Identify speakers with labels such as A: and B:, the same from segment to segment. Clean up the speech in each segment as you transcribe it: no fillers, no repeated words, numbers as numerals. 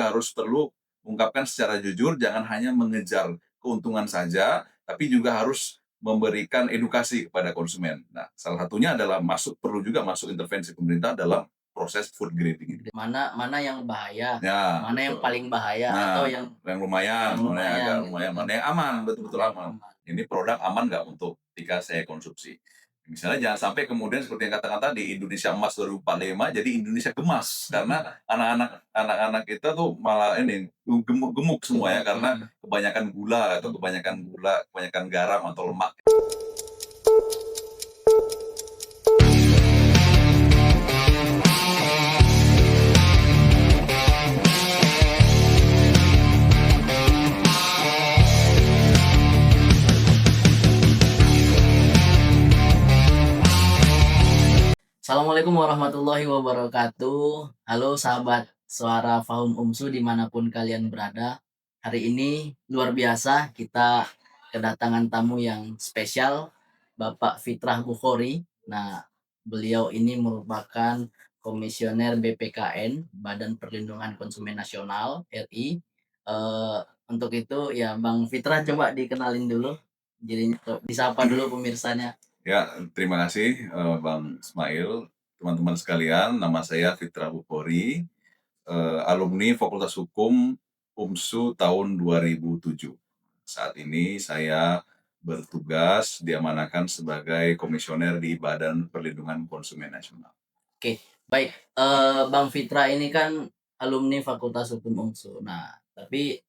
A: juga harus perlu ungkapkan secara jujur, jangan hanya mengejar keuntungan saja, tapi juga harus memberikan edukasi kepada konsumen. Nah, salah satunya adalah perlu juga masuk intervensi pemerintah dalam proses food grading ini.
B: Mana mana yang bahaya,
A: Ya,
B: mana yang
A: betul.
B: paling bahaya atau
A: Nah, yang lumayan,
B: yang
A: mana yang
B: lumayan
A: agak
B: gitu
A: lumayan,
B: kan.
A: mana yang aman, betul-betul
B: Yang
A: aman.
B: aman.
A: Ini produk aman nggak untuk ketika saya konsumsi? Misalnya jangan sampai kemudian seperti yang katakan tadi, Indonesia Emas 2045 jadi Indonesia Gemas, karena anak-anak kita tuh malah ini gemuk-gemuk semua ya, karena kebanyakan gula atau kebanyakan garam atau lemak.
B: Assalamualaikum warahmatullahi wabarakatuh. Halo sahabat Suara Fahum Umsu dimanapun kalian berada. Hari ini luar biasa kita kedatangan tamu yang spesial, Bapak Fitrah Bukhori. Nah, beliau ini merupakan komisioner BPKN, Badan Perlindungan Konsumen Nasional RI. Eh, untuk itu ya Bang Fitrah coba dikenalin dulu. Jadi disapa dulu pemirsanya.
A: Ya, terima kasih Bang Ismail, teman-teman sekalian. Nama saya Fitrah Bukhori, alumni Fakultas Hukum UMSU tahun 2007. Saat ini saya bertugas diamanahkan sebagai komisioner di Badan Perlindungan Konsumen Nasional.
B: Oke, baik. Bang Fitra ini kan alumni Fakultas Hukum UNSU. Nah, tapi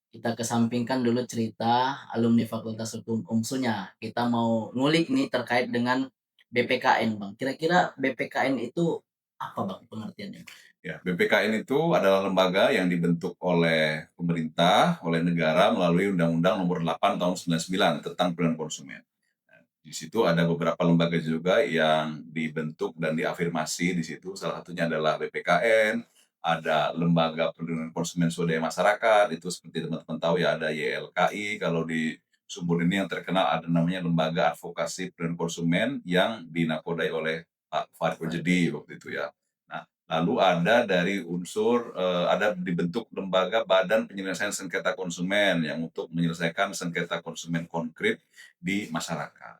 B: kita kesampingkan dulu cerita alumni Fakultas Hukum UNSU-nya. Kita mau ngulik nih terkait dengan BPKN, Bang. Kira-kira BPKN itu apa, Bang, pengertiannya?
A: Ya, BPKN itu adalah lembaga yang dibentuk oleh pemerintah, oleh negara melalui Undang-Undang Nomor 8 Tahun 99 tentang Perlindungan Konsumen. Nah, di situ ada beberapa lembaga juga yang dibentuk dan diafirmasi di situ. Salah satunya adalah BPKN, ada Lembaga Perlindungan Konsumen Swadaya Masyarakat, itu seperti teman-teman tahu ya, ada YLKI. Kalau di Sumber ini yang terkenal ada namanya Lembaga Advokasi Perlindungan Konsumen yang dinakodai oleh Pak Farid Ojedi waktu itu ya. Nah, lalu ada dari unsur ada dibentuk lembaga Badan Penyelesaian Sengketa Konsumen yang untuk menyelesaikan sengketa konsumen konkret di masyarakat.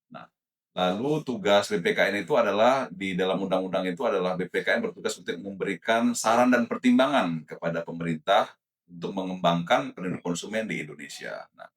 A: Nah, lalu tugas BPKN itu adalah di dalam undang-undang itu adalah BPKN bertugas untuk memberikan saran dan pertimbangan kepada pemerintah untuk mengembangkan perlindungan konsumen di Indonesia. Nah,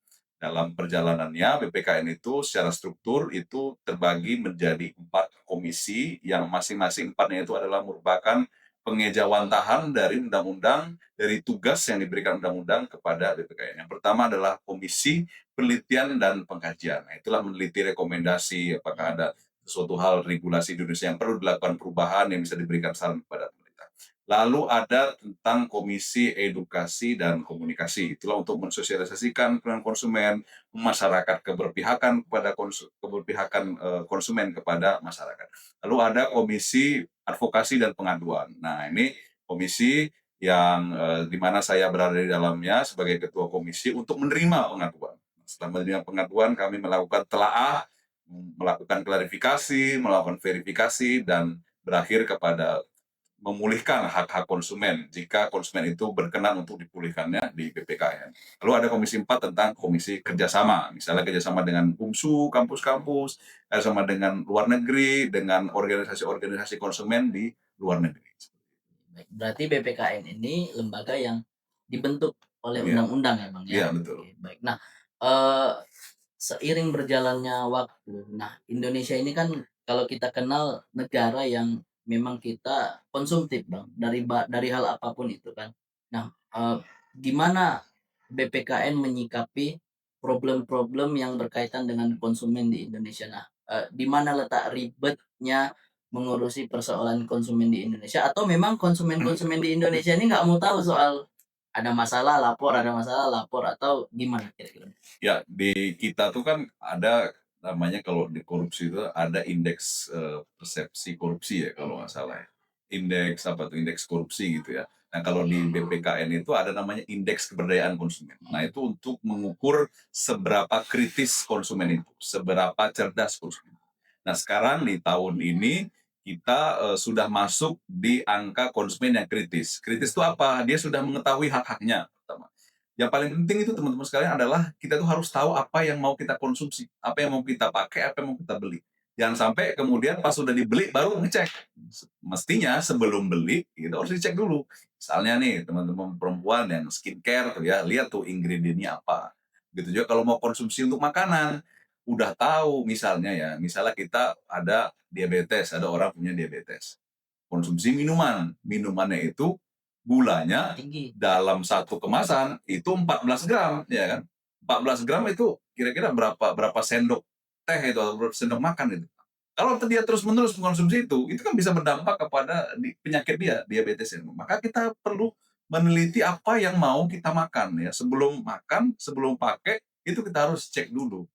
A: dalam perjalanannya BPKN itu secara struktur itu terbagi menjadi 4 komisi yang masing-masing empatnya itu adalah merupakan pengejawantahan dari undang-undang, dari tugas yang diberikan undang-undang kepada BPKN. Yang pertama adalah Komisi Penelitian dan Pengkajian. Nah, itulah meneliti rekomendasi apakah ada sesuatu hal regulasi di Indonesia yang perlu dilakukan perubahan yang bisa diberikan saran kepada pemerintah. Lalu ada tentang Komisi Edukasi dan Komunikasi. Itulah untuk mensosialisasikan perlindungan konsumen, masyarakat keberpihakan kepada konsumen kepada masyarakat. Lalu ada Komisi Advokasi dan Pengaduan. Nah, ini komisi yang di mana saya berada di dalamnya sebagai ketua komisi untuk menerima pengaduan. Setelah menerima pengaduan, kami melakukan telaah, melakukan klarifikasi, melakukan verifikasi, dan berakhir kepada memulihkan hak-hak konsumen jika konsumen itu berkenan untuk dipulihkannya di BPKN. Lalu ada Komisi 4 tentang komisi kerjasama, misalnya kerjasama dengan UMSU, kampus-kampus, kerjasama dengan luar negeri, dengan organisasi-organisasi konsumen di luar negeri.
B: Baik, berarti BPKN ini lembaga yang dibentuk oleh
A: Iya,
B: undang-undang ya, Bang, ya?
A: iya betul.
B: Oke, baik. Nah, eee, seiring berjalannya waktu, nah Indonesia ini kan kalau kita kenal negara yang memang kita konsumtif, Bang, dari hal apapun itu kan. Nah, gimana BPKN menyikapi problem-problem yang berkaitan dengan konsumen di Indonesia? Nah, di mana letak ribetnya mengurusi persoalan konsumen di Indonesia atau memang konsumen-konsumen di Indonesia ini nggak mau tahu soal ada masalah lapor atau gimana kira-kira?
A: Ya, di kita tuh kan ada namanya kalau di korupsi itu ada indeks persepsi korupsi ya kalau nggak salah ya. Indeks apa tuh? Indeks korupsi gitu ya. Nah, kalau di BPKN itu ada namanya indeks keberdayaan konsumen. Nah, itu untuk mengukur seberapa kritis konsumen itu, seberapa cerdas konsumen. Nah, sekarang di tahun ini kita sudah masuk di angka konsumen yang kritis. Kritis itu apa? Dia sudah mengetahui hak-haknya, pertama. Yang paling penting itu teman-teman sekalian adalah kita tuh harus tahu apa yang mau kita konsumsi, apa yang mau kita pakai, apa yang mau kita beli. Jangan sampai kemudian pas sudah dibeli baru ngecek. Mestinya sebelum beli itu harus dicek dulu. Misalnya nih teman-teman perempuan yang skincare tuh ya, lihat tuh ingredientnya apa. Gitu juga kalau mau konsumsi untuk makanan, udah tahu misalnya ya, misalnya kita ada diabetes, ada orang punya diabetes. Konsumsi minuman, minumannya itu gulanya
B: Tinggi.
A: dalam satu kemasan itu 14 gram, ya kan? 14 gram itu kira-kira berapa berapa sendok teh itu atau berapa sendok makan itu. Kalau dia terus-menerus mengkonsumsi itu kan bisa berdampak kepada penyakit dia, diabetes ini. Maka kita perlu meneliti apa yang mau kita makan ya. Sebelum makan, sebelum pakai, itu kita harus cek dulu.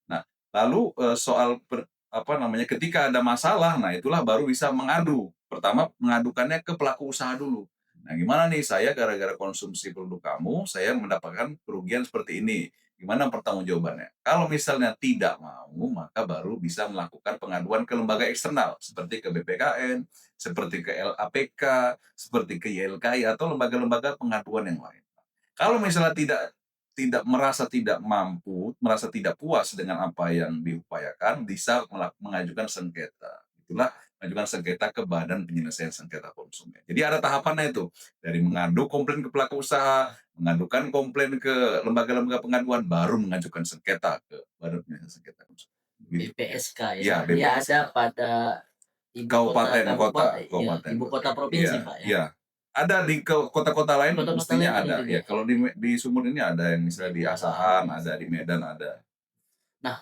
A: Nah, lalu soal apa namanya, ketika ada masalah, nah itulah baru bisa mengadu. Pertama mengadukannya ke pelaku usaha dulu. Nah, gimana nih saya gara-gara konsumsi produk kamu, saya mendapatkan kerugian seperti ini. Gimana pertanggungjawabannya? Kalau misalnya tidak mau, maka baru bisa melakukan pengaduan ke lembaga eksternal seperti ke BPKN, seperti ke LAPK, seperti ke YLKI atau lembaga-lembaga pengaduan yang lain. Kalau misalnya tidak merasa tidak mampu, merasa tidak puas dengan apa yang diupayakan, bisa mengajukan sengketa. Itulah mengajukan sengketa ke Badan Penyelesaian Sengketa Konsumen. Jadi ada tahapannya itu, dari mengadu komplain ke pelaku usaha, mengadukan komplain ke lembaga-lembaga pengaduan, baru mengajukan sengketa ke Badan Penyelesaian Sengketa Konsumen. Begitu.
B: BPSK
A: Ya,
B: ya. Dia
A: BPS.
B: ada pada ibu kota
A: Kabupaten, kota,
B: ya,
A: kabupaten,
B: ibu
A: kota.
B: kota provinsi,
A: Iya,
B: Pak, ya?
A: iya. Ada di kota-kota lain
B: Kota-kota
A: mestinya
B: lain ada
A: ada.
B: juga
A: Ya,
B: ya?
A: kalau di Sumut ini ada yang misalnya di
B: Di
A: Asahan,
B: Asahan.
A: ada di Medan ada.
B: Nah,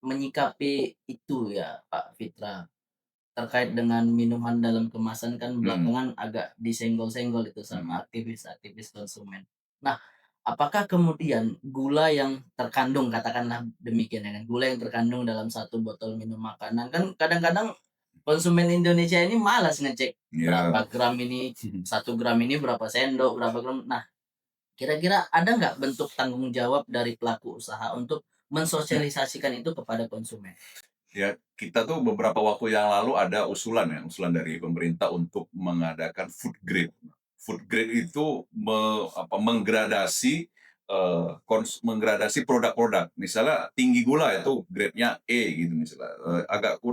B: menyikapi itu ya, Pak Fitra, terkait dengan minuman dalam kemasan kan
A: Mhm,
B: belakangan agak disenggol-senggol itu
A: mhm,
B: sama aktivis-aktivis konsumen. Nah, apakah kemudian gula yang terkandung, katakanlah demikian ya kan, gula yang terkandung dalam satu botol minum makanan kan kadang-kadang konsumen Indonesia ini malas ngecek
A: iya.
B: berapa gram ini, 1 gram ini berapa sendok, berapa gram. Nah, kira-kira ada nggak bentuk tanggung jawab dari pelaku usaha untuk mensosialisasikan itu kepada konsumen?
A: Ya, kita tuh beberapa waktu yang lalu ada usulan ya, usulan dari pemerintah untuk mengadakan food grade. Food grade itu menggradasi menggradasi produk-produk. Misalnya tinggi gula itu grade-nya E gitu misalnya,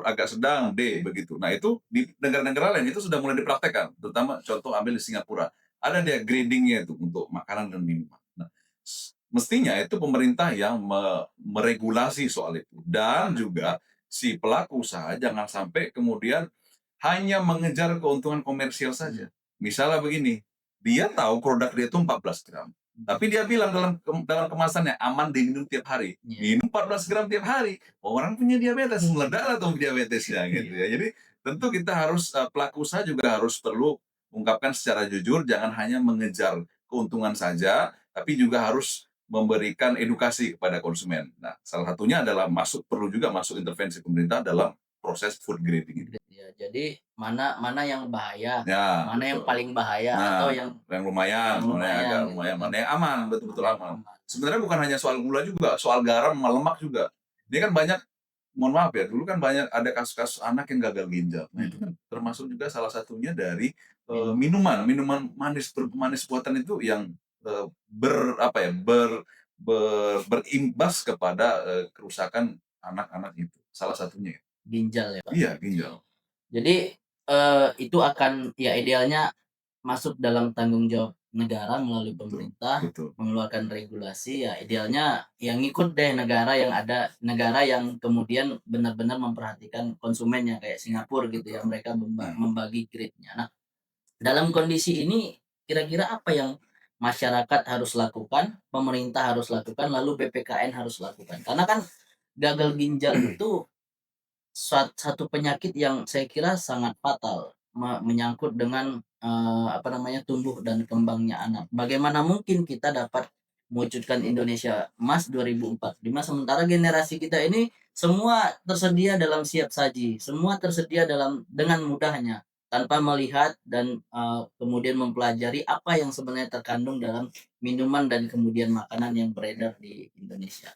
A: agak sedang D begitu. Nah, itu di negara-negara lain itu sudah mulai dipraktekkan, terutama contoh ambil di Singapura. Ada dia grading-nya itu untuk makanan dan minuman. Nah, mestinya itu pemerintah yang meregulasi soal itu dan juga si pelaku usaha jangan sampai kemudian hanya mengejar keuntungan komersial
B: Hmm,
A: saja. Misalnya begini, dia tahu produk dia itu 14 gram, tapi dia bilang dalam kemasannya aman diminum tiap hari.
B: iya.
A: Minum 14 gram tiap hari, orang punya diabetes, meledaklah tuh diabetesnya gitu ya. Jadi tentu kita harus pelaku usaha juga harus perlu ungkapkan secara jujur, jangan hanya mengejar keuntungan saja, tapi juga harus memberikan edukasi kepada konsumen. Nah, salah satunya adalah perlu juga masuk intervensi pemerintah dalam proses food grading ini.
B: Ya, jadi mana mana yang bahaya,
A: Ya,
B: mana yang
A: betul.
B: paling bahaya atau
A: Nah,
B: yang
A: yang lumayan, mana yang
B: lumayan
A: agak
B: gitu
A: lumayan,
B: kan,
A: mana yang aman, betul-betul
B: mana yang
A: aman.
B: aman.
A: Sebenarnya bukan hanya soal gula juga, soal garam sama lemak juga. Ini kan banyak, mohon maaf ya, dulu kan banyak ada kasus-kasus anak yang gagal ginjal. Nah, itu
B: Mhm,
A: kan termasuk juga salah satunya dari
B: minuman.
A: minuman manis bermanis buatan itu yang apa ya, berimbas kepada kerusakan anak-anak itu. Salah satunya ya.
B: Ginjal ya, Pak.
A: Iya, ginjal.
B: Jadi, itu akan ya idealnya masuk dalam tanggung jawab negara melalui
A: Betul,
B: pemerintah,
A: betul.
B: mengeluarkan regulasi, ya idealnya yang ngikut deh negara yang ada, negara yang kemudian benar-benar memperhatikan konsumennya kayak Singapura gitu ya,
A: Betul.
B: mereka
A: Hmm.
B: membagi grade-nya. Nah, dalam kondisi ini kira-kira apa yang masyarakat harus lakukan, pemerintah harus lakukan, lalu BPKN harus lakukan? Karena kan gagal ginjal itu satu penyakit yang saya kira sangat fatal, menyangkut dengan, apa namanya, tumbuh dan kembangnya anak. Bagaimana mungkin kita dapat mewujudkan Indonesia Emas 2045 sementara generasi kita ini semua tersedia dalam siap saji, semua tersedia dengan mudahnya, tanpa melihat dan, kemudian mempelajari apa yang sebenarnya terkandung dalam minuman dan kemudian makanan yang beredar di Indonesia.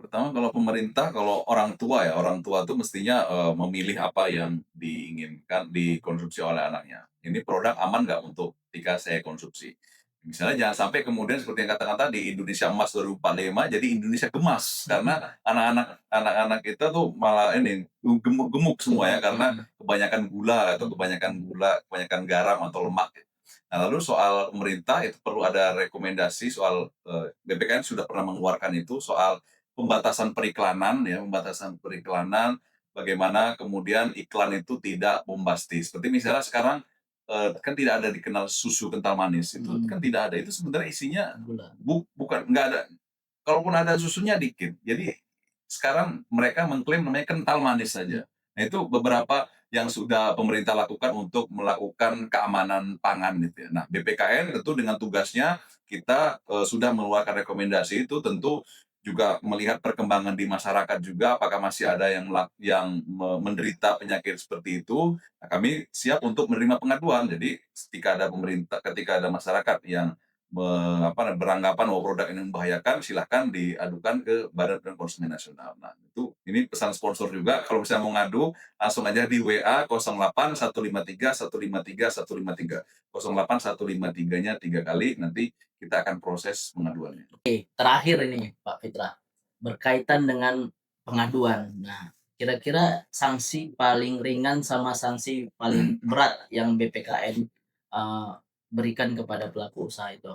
A: Pertama kalau pemerintah, kalau orang tua ya, orang tua tuh mestinya, memilih apa yang diinginkan dikonsumsi oleh anaknya. Ini produk aman nggak untuk ketika saya konsumsi? Misalnya jangan sampai kemudian seperti yang katakan tadi, Indonesia Emas 2045 jadi Indonesia Gemas, karena anak-anak kita tuh malah ini, gemuk-gemuk semua ya, karena kebanyakan gula atau kebanyakan garam atau lemak. Nah, lalu soal pemerintah itu perlu ada rekomendasi soal, BPKN sudah pernah mengeluarkan itu soal pembatasan periklanan ya, pembatasan periklanan, bagaimana kemudian iklan itu tidak bombastis. Seperti misalnya sekarang, kan tidak ada dikenal susu kental manis, itu kan tidak ada. Itu sebenarnya isinya
B: Gula.
A: bukan nggak ada, kalaupun ada susunya dikit. Jadi sekarang mereka mengklaim namanya kental manis saja. Nah, itu beberapa yang sudah pemerintah lakukan untuk melakukan keamanan pangan gitu ya. Nah, BPKN tentu dengan tugasnya kita, sudah mengeluarkan rekomendasi itu tentu juga melihat perkembangan di masyarakat juga apakah masih ada yang menderita penyakit seperti itu. Nah, kami siap untuk menerima pengaduan. Jadi ketika ada masyarakat yang beranggapan bahwa produk ini membahayakan, silahkan diadukan ke Badan Pengawas Konsumen Nasional. Nah, ini pesan sponsor juga, kalau misalnya mau ngadu, langsung aja di WA 08 153 153 153. 08 153-nya 3 kali, nanti kita akan proses pengaduannya.
B: Oke, terakhir ini Pak Fitra, berkaitan dengan pengaduan. Nah, kira-kira sanksi paling ringan sama sanksi paling berat yang BPKN, berikan kepada pelaku usaha itu?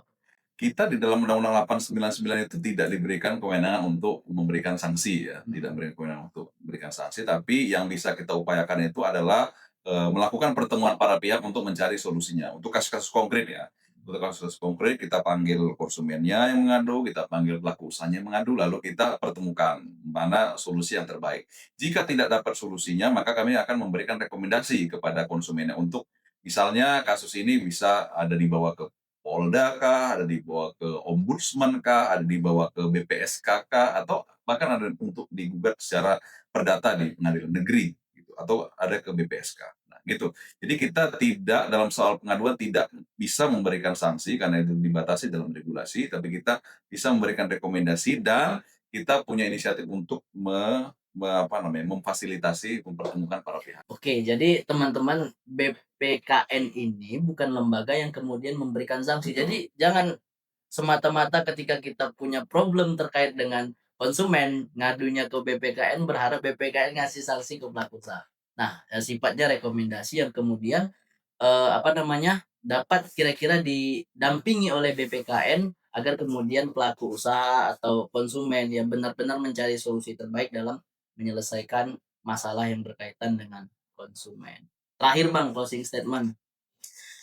A: Kita di dalam Undang-Undang 899 itu tidak diberikan kewenangan untuk memberikan sanksi ya, tidak memberikan kewenangan untuk memberikan sanksi, tapi yang bisa kita upayakan itu adalah, melakukan pertemuan para pihak untuk mencari solusinya. Untuk kasus-kasus konkret ya, untuk kasus konkret kita panggil konsumennya yang mengadu, kita panggil pelaku usahanya yang mengadu, lalu kita pertemukan mana solusi yang terbaik. Jika tidak dapat solusinya, maka kami akan memberikan rekomendasi kepada konsumennya untuk misalnya kasus ini bisa ada dibawa ke Polda kah, ada dibawa ke ombudsman kah, ada dibawa ke BPSK kah, atau bahkan ada untuk digugat secara perdata di pengadilan negeri gitu, atau ada ke BPSK. Nah, gitu. Jadi kita tidak dalam soal pengaduan tidak bisa memberikan sanksi karena itu dibatasi dalam regulasi, tapi kita bisa memberikan rekomendasi dan kita punya inisiatif untuk memfasilitasi mempertemukan para pihak.
B: Oke, jadi teman-teman, BPKN ini bukan lembaga yang kemudian memberikan sanksi. Jadi jangan semata-mata ketika kita punya problem terkait dengan konsumen, ngadunya ke BPKN berharap BPKN ngasih sanksi ke pelaku usaha. Nah, sifatnya rekomendasi yang kemudian, dapat kira-kira didampingi oleh BPKN agar kemudian pelaku usaha atau konsumen yang benar-benar mencari solusi terbaik dalam menyelesaikan masalah yang berkaitan dengan konsumen. Terakhir Bang, closing statement.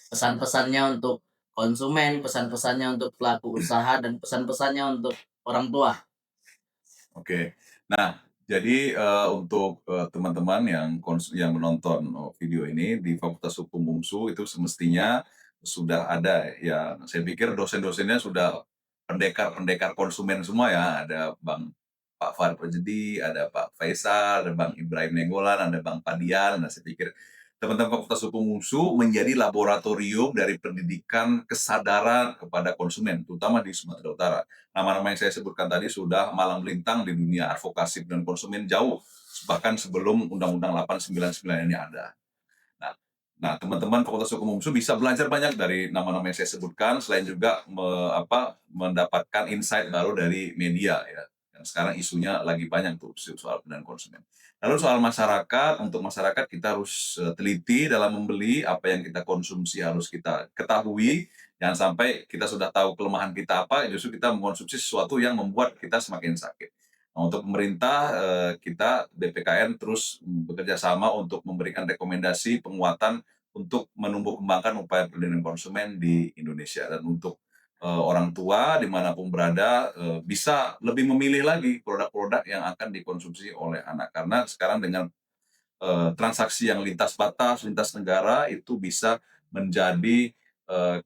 B: Pesan-pesannya untuk konsumen, pesan-pesannya untuk pelaku usaha, dan pesan-pesannya untuk orang tua.
A: Oke. Nah, jadi, untuk, teman-teman yang menonton, video ini di Fakultas Hukum UMSU itu semestinya sudah ada ya, saya pikir dosen-dosennya sudah pendekar-pendekar konsumen semua ya, ada Pak Fahri Rajedi, ada Pak Faisal, ada Bang Ibrahim Nenggolan, ada Bang Padian. Nah, saya pikir teman-teman Fakultas Hukum UMSU menjadi laboratorium dari pendidikan kesadaran kepada konsumen, terutama di Sumatera Utara. Nama-nama yang saya sebutkan tadi sudah malang melintang di dunia advokasi dan konsumen jauh, bahkan sebelum Undang-Undang 899 ini ada. Nah, teman-teman Fakultas Hukum UMSU bisa belajar banyak dari nama-nama yang saya sebutkan, selain juga mendapatkan insight baru dari media ya. Yang sekarang isunya lagi banyak tuh soal perlindungan konsumen. Lalu soal masyarakat, untuk masyarakat kita harus teliti dalam membeli, apa yang kita konsumsi harus kita ketahui. Jangan sampai kita sudah tahu kelemahan kita apa, justru kita mengkonsumsi sesuatu yang membuat kita semakin sakit. Nah, untuk pemerintah, kita BPKN terus bekerja sama untuk memberikan rekomendasi penguatan untuk menumbuh kembangkan upaya perlindungan konsumen di Indonesia, dan untuk orang tua dimanapun berada bisa lebih memilih lagi produk-produk yang akan dikonsumsi oleh anak, karena sekarang dengan transaksi yang lintas batas, lintas negara itu bisa menjadi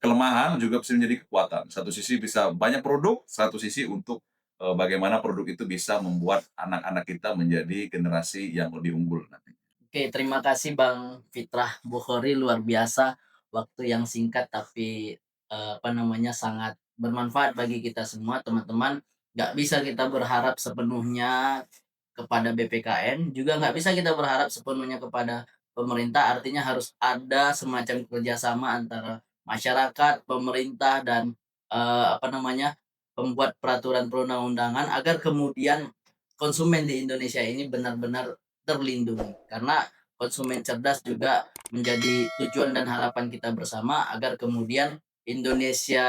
A: kelemahan juga bisa menjadi kekuatan. Satu sisi bisa banyak produk, satu sisi untuk bagaimana produk itu bisa membuat anak-anak kita menjadi generasi yang lebih unggul nanti.
B: Oke, terima kasih Bang Fitrah Bukhori, luar biasa. Waktu yang singkat tapi sangat bermanfaat bagi kita semua, teman-teman. nggak bisa kita berharap sepenuhnya kepada BPKN, juga nggak bisa kita berharap sepenuhnya kepada pemerintah, artinya harus ada semacam kerjasama antara masyarakat, pemerintah, dan, apa namanya, pembuat peraturan perundang-undangan agar kemudian konsumen di Indonesia ini benar-benar terlindungi. Karena konsumen cerdas juga menjadi tujuan dan harapan kita bersama agar kemudian Indonesia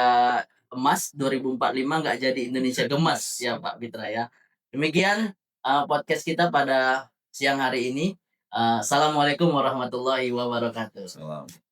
B: emas 2045 nggak jadi Indonesia gemas ya Pak Fitra ya. Demikian podcast kita pada siang hari ini. Assalamualaikum warahmatullahi wabarakatuh.
A: Salam.